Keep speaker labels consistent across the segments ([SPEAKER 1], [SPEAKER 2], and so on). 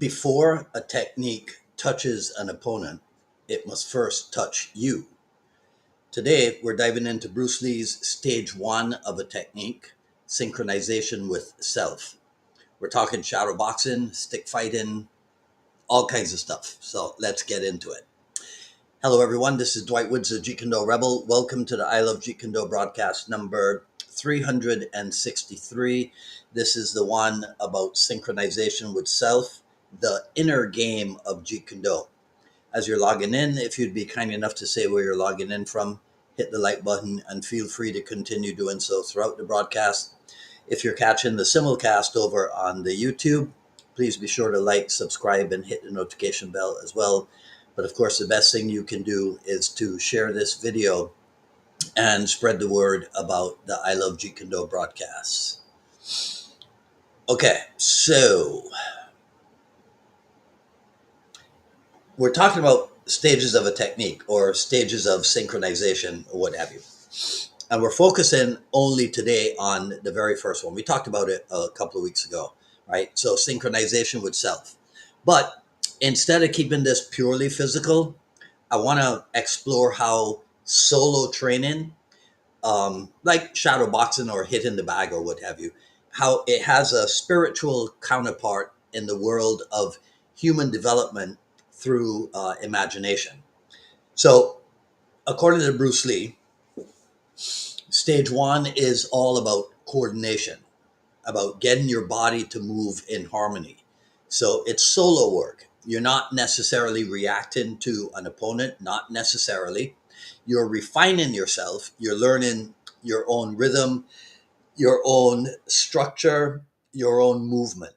[SPEAKER 1] Before a technique touches an opponent, it must first touch you. Today, we're diving into Bruce Lee's stage one of a technique, synchronization with self. We're talking shadow boxing, stick fighting, all kinds of stuff. So let's get into it. Hello, everyone. This is Dwight Woods, the Jeet Kune Rebel. Welcome to the I Love Jeet Kune broadcast number 363. This is the one about synchronization with self, the inner game of Jeet Kune. As you're logging in, if you'd be kind enough to say where you're logging in from, hit the like button and feel free to continue doing so throughout the broadcast. If you're catching the simulcast over on the YouTube, please be sure to like, subscribe, and hit the notification bell as well. But of course, the best thing you can do is to share this video and spread the word about the I Love Jeet Kune broadcasts. Okay, so we're talking about stages of a technique or stages of synchronization or what have you. And we're focusing only today on the very first one. We talked about it a couple of weeks ago, right? So synchronization with self. But instead of keeping this purely physical, I want to explore how solo training, like shadow boxing or hitting the bag or what have you, how it has a spiritual counterpart in the world of human development through imagination. So, according to Bruce Lee, stage one is all about coordination, about getting your body to move in harmony. So it's solo work. You're not necessarily reacting to an opponent, not necessarily. You're refining yourself. You're learning your own rhythm, your own structure, your own movement.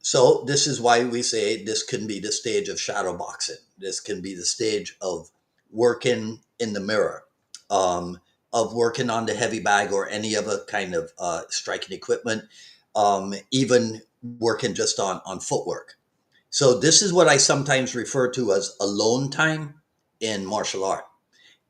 [SPEAKER 1] So this is why we say this can be the stage of shadow boxing. This can be the stage of working in the mirror, of working on the heavy bag or any other kind of striking equipment, even working just on footwork. So this is what I sometimes refer to as alone time in martial art.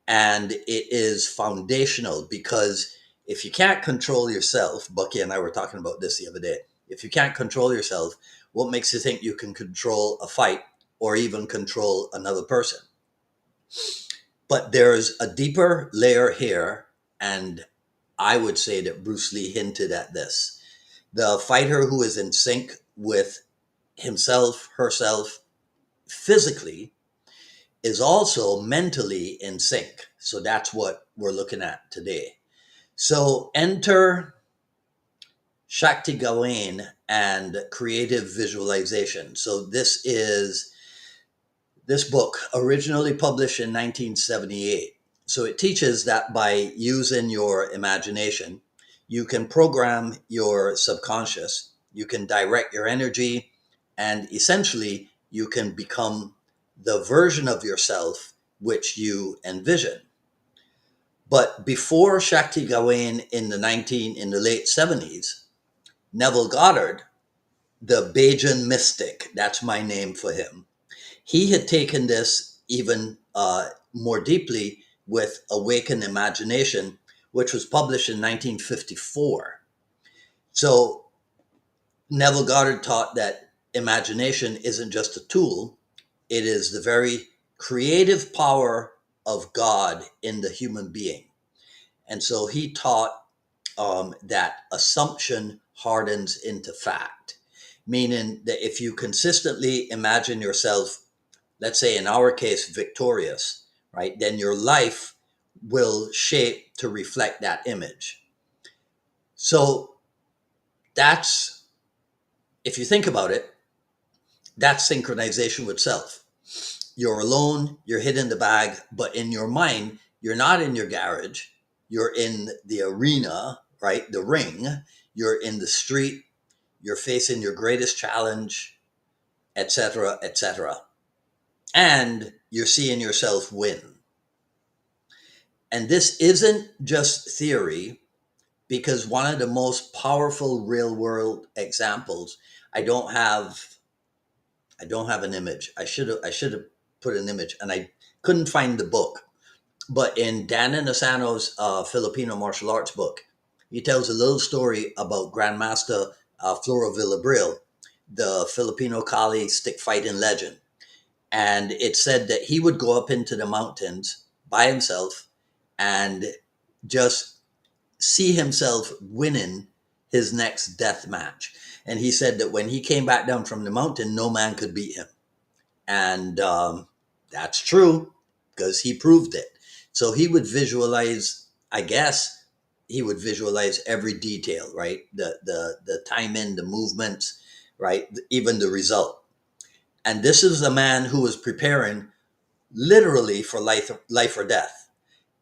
[SPEAKER 1] And it is foundational because if you can't control yourself, Bucky and I were talking about this the other day. If you can't control yourself, what makes you think you can control a fight or even control another person? But there's a deeper layer here, and I would say that Bruce Lee hinted at this. The fighter who is in sync with himself, herself, physically, is also mentally in sync. So that's what we're looking at today. So enter Shakti Gawain and creative visualization. So this book, originally published in 1978. So it teaches that by using your imagination, you can program your subconscious, you can direct your energy, and essentially you can become the version of yourself which you envision. But before Shakti Gawain in the late 70s, Neville Goddard, the Bajan mystic, that's my name for him, he had taken this even more deeply with Awakened Imagination, which was published in 1954. So Neville Goddard taught that imagination isn't just a tool, it is the very creative power of God in the human being. And so he taught that assumption hardens into fact, meaning that if you consistently imagine yourself, let's say in our case, victorious, right, then your life will shape to reflect that image. So that's, if you think about it, that's synchronization with self. You're alone, you're hitting the bag, but in your mind, you're not in your garage, you're in the arena, right, the ring, you're in the street, you're facing your greatest challenge, etc., etc. And you're seeing yourself win. And this isn't just theory, because one of the most powerful real world examples, I don't have an image. I should have put an image, and I couldn't find the book. But in Dan Inosanto's Filipino martial arts book, he tells a little story about Grandmaster Floro Villabril, the Filipino Kali stick fighting legend. And it said that he would go up into the mountains by himself and just see himself winning his next death match. And he said that when he came back down from the mountain, no man could beat him. And that's true because he proved it. So he would visualize, I guess, he would visualize every detail, right? The timing, the movements, right? Even the result. And this is a man who was preparing literally for life or death.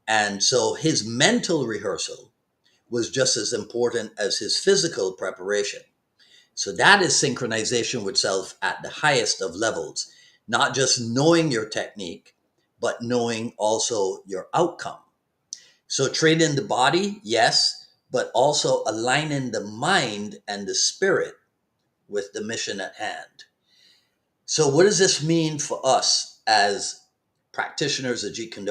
[SPEAKER 1] And so his mental rehearsal was just as important as his physical preparation. So that is synchronization with self at the highest of levels, not just knowing your technique, but knowing also your outcome. So training the body, yes, but also aligning the mind and the spirit with the mission at hand. So what does this mean for us as practitioners of Jeet Kune?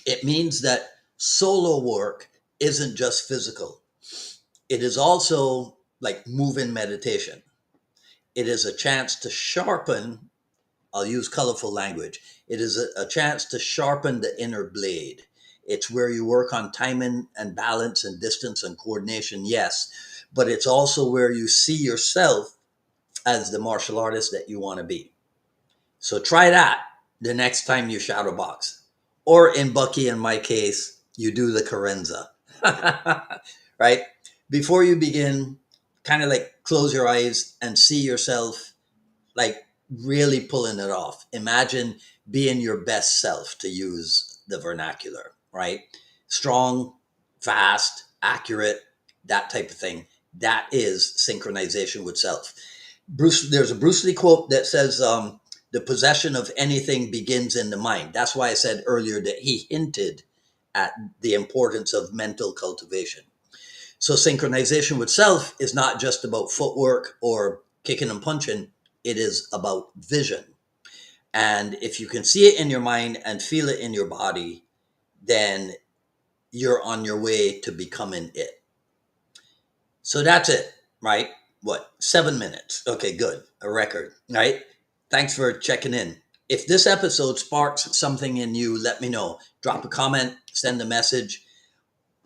[SPEAKER 1] It means that solo work isn't just physical. It is also like moving meditation. It is a chance to sharpen, I'll use colorful language. It is a chance to sharpen the inner blade. It's where you work on timing and balance and distance and coordination, yes, but it's also where you see yourself as the martial artist that you want to be. So try that the next time you shadow box. Or in Bucky, in my case, you do the Carenza. Right? Before you begin, kind of like close your eyes and see yourself like really pulling it off. Imagine being your best self, to use the vernacular, right? Strong, fast, accurate, that type of thing. That is synchronization with self. There's a Bruce Lee quote that says, the possession of anything begins in the mind. That's why I said earlier that he hinted at the importance of mental cultivation. So synchronization with self is not just about footwork or kicking and punching. It is about vision. And if you can see it in your mind and feel it in your body, then you're on your way to becoming it. So that's it, right? What, 7 minutes? Okay, good. A record, right? Thanks for checking in. If this episode sparks something in you, let me know. Drop a comment, send a message,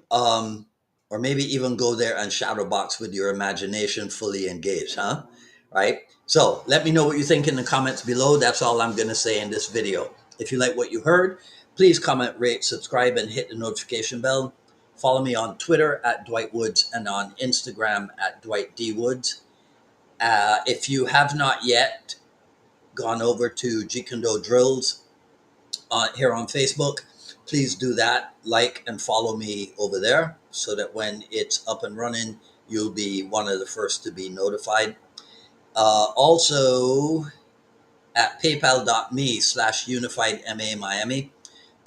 [SPEAKER 1] or maybe even go there and shadow box with your imagination fully engaged, huh? Right? So let me know what you think in the comments below. That's all I'm going to say in this video. If you like what you heard, please comment, rate, subscribe, and hit the notification bell. Follow me on Twitter at Dwight Woods and on Instagram at Dwight D. Woods. If you have not yet gone over to Jeet Kune Drills here on Facebook, please do that. Like and follow me over there so that when it's up and running, you'll be one of the first to be notified. Also, at paypal.me/unifiedma Miami,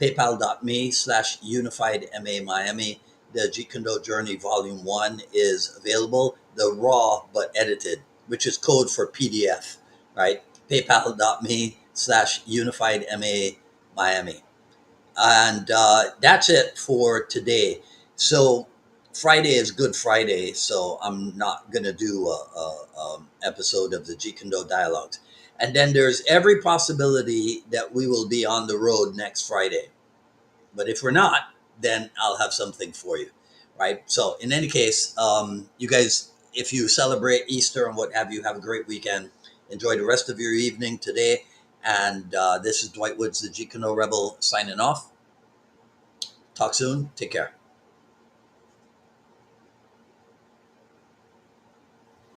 [SPEAKER 1] paypal.me/unifiedma Miami. The Jeet Kune Journey Volume 1 is available, the raw but edited, which is code for PDF, right? paypal.me/unifiedma Miami. And that's it for today. So Friday is Good Friday, so I'm not going to do a episode of the Jeet Kune Dialogues. And then there's every possibility that we will be on the road next Friday. But if we're not, then I'll have something for you, right? So in any case, you guys, if you celebrate Easter and what have you, have a great weekend. Enjoy the rest of your evening today. And this is Dwight Woods, the Jeet Kune Rebel, signing off. Talk soon. Take care.